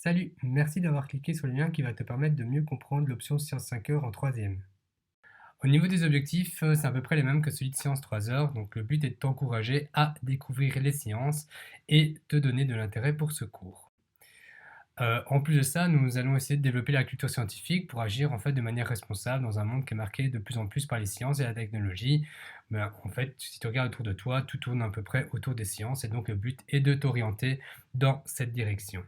Salut, merci d'avoir cliqué sur le lien qui va te permettre de mieux comprendre l'option Sciences 5 heures en troisième. Au niveau des objectifs, c'est à peu près les mêmes que celui de Sciences 3 heures, donc le but est de t'encourager à découvrir les sciences et te donner de l'intérêt pour ce cours. En plus de ça, nous allons essayer de développer la culture scientifique pour agir en fait de manière responsable dans un monde qui est marqué de plus en plus par les sciences et la technologie. En fait, si tu regardes autour de toi, tout tourne à peu près autour des sciences et donc le but est de t'orienter dans cette direction.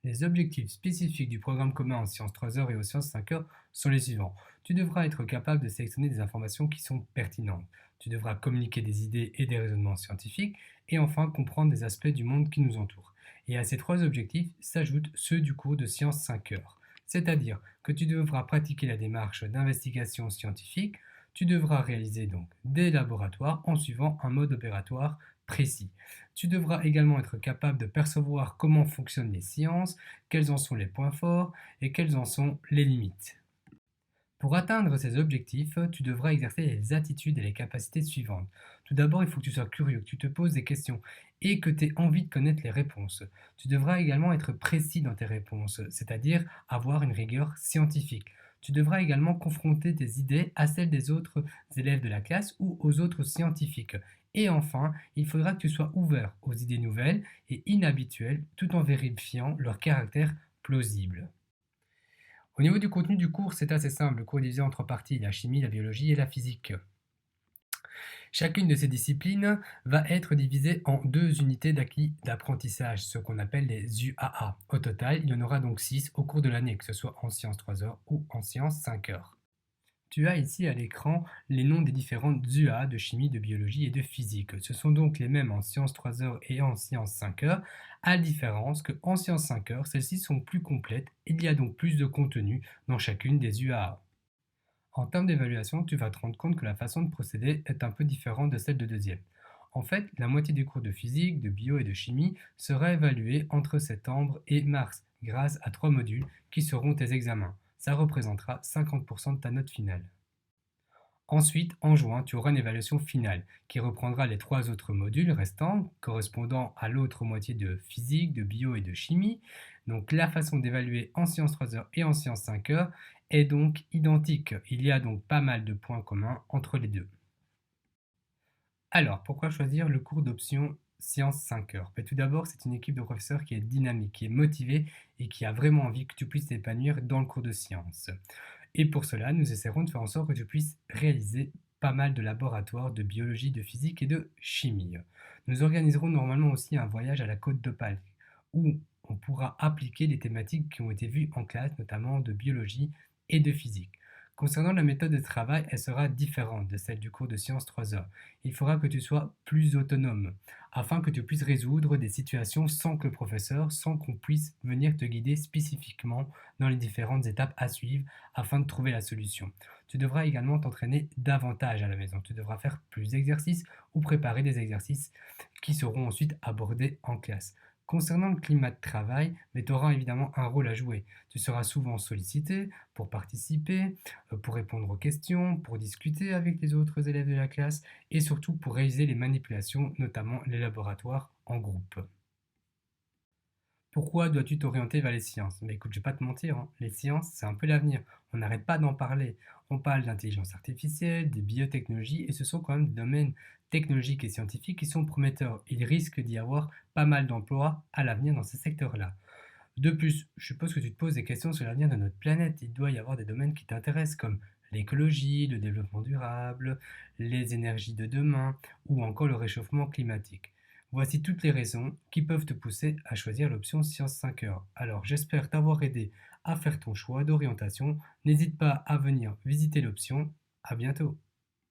Les objectifs spécifiques du programme commun en sciences 3 heures et aux sciences 5 heures sont les suivants. Tu devras être capable de sélectionner des informations qui sont pertinentes. Tu devras communiquer des idées et des raisonnements scientifiques. Et enfin, comprendre des aspects du monde qui nous entoure. Et à ces trois objectifs s'ajoutent ceux du cours de sciences 5 heures. C'est-à-dire que tu devras pratiquer la démarche d'investigation scientifique. Tu devras réaliser donc des laboratoires en suivant un mode opératoire précis. Tu devras également être capable de percevoir comment fonctionnent les sciences, quels en sont les points forts et quelles en sont les limites. Pour atteindre ces objectifs, tu devras exercer les attitudes et les capacités suivantes. Tout d'abord, il faut que tu sois curieux, que tu te poses des questions et que tu aies envie de connaître les réponses. Tu devras également être précis dans tes réponses, c'est-à-dire avoir une rigueur scientifique. Tu devras également confronter tes idées à celles des autres élèves de la classe ou aux autres scientifiques. Et enfin, il faudra que tu sois ouvert aux idées nouvelles et inhabituelles tout en vérifiant leur caractère plausible. Au niveau du contenu du cours, c'est assez simple. Le cours est divisé en trois parties, la chimie, la biologie et la physique. Chacune de ces disciplines va être divisée en deux unités d'acquis d'apprentissage, ce qu'on appelle les UAA. Au total, il y en aura donc 6 au cours de l'année, que ce soit en sciences 3 heures ou en sciences 5 heures. Tu as ici à l'écran les noms des différentes UA de chimie, de biologie et de physique. Ce sont donc les mêmes en sciences 3 heures et en sciences 5 heures, à la différence qu'en sciences 5 heures, celles-ci sont plus complètes et il y a donc plus de contenu dans chacune des UAA. En termes d'évaluation, tu vas te rendre compte que la façon de procéder est un peu différente de celle de deuxième. En fait, la moitié des cours de physique, de bio et de chimie sera évaluée entre septembre et mars, grâce à 3 modules qui seront tes examens. Ça représentera 50% de ta note finale. Ensuite, en juin, tu auras une évaluation finale qui reprendra les 3 autres modules restants correspondant à l'autre moitié de physique, de bio et de chimie. Donc la façon d'évaluer en sciences 3 heures et en sciences 5 heures est donc identique. Il y a donc pas mal de points communs entre les deux. Alors, pourquoi choisir le cours d'option Sciences 5 heures? Tout d'abord, c'est une équipe de professeurs qui est dynamique, qui est motivée et qui a vraiment envie que tu puisses t'épanouir dans le cours de sciences. Et pour cela, nous essaierons de faire en sorte que tu puisses réaliser pas mal de laboratoires de biologie, de physique et de chimie. Nous organiserons normalement aussi un voyage à la côte d'Opale où on pourra appliquer les thématiques qui ont été vues en classe, notamment de biologie et de physique. Concernant la méthode de travail, elle sera différente de celle du cours de sciences 3 heures. Il faudra que tu sois plus autonome afin que tu puisses résoudre des situations sans que le professeur, sans qu'on puisse venir te guider spécifiquement dans les différentes étapes à suivre afin de trouver la solution. Tu devras également t'entraîner davantage à la maison. Tu devras faire plus d'exercices ou préparer des exercices qui seront ensuite abordés en classe. Concernant le climat de travail, tu auras évidemment un rôle à jouer. Tu seras souvent sollicité pour participer, pour répondre aux questions, pour discuter avec les autres élèves de la classe et surtout pour réaliser les manipulations, notamment les laboratoires en groupe. Pourquoi dois-tu t'orienter vers les sciences? Mais écoute, je vais pas te mentir, hein, les sciences, c'est un peu l'avenir. On n'arrête pas d'en parler. On parle d'intelligence artificielle, des biotechnologies, et ce sont quand même des domaines technologiques et scientifiques qui sont prometteurs. Il risque d'y avoir pas mal d'emplois à l'avenir dans ces secteurs-là. De plus, je suppose que tu te poses des questions sur l'avenir de notre planète. Il doit y avoir des domaines qui t'intéressent comme l'écologie, le développement durable, les énergies de demain ou encore le réchauffement climatique. Voici toutes les raisons qui peuvent te pousser à choisir l'option Sciences 5 heures. Alors j'espère t'avoir aidé à faire ton choix d'orientation. N'hésite pas à venir visiter l'option. À bientôt.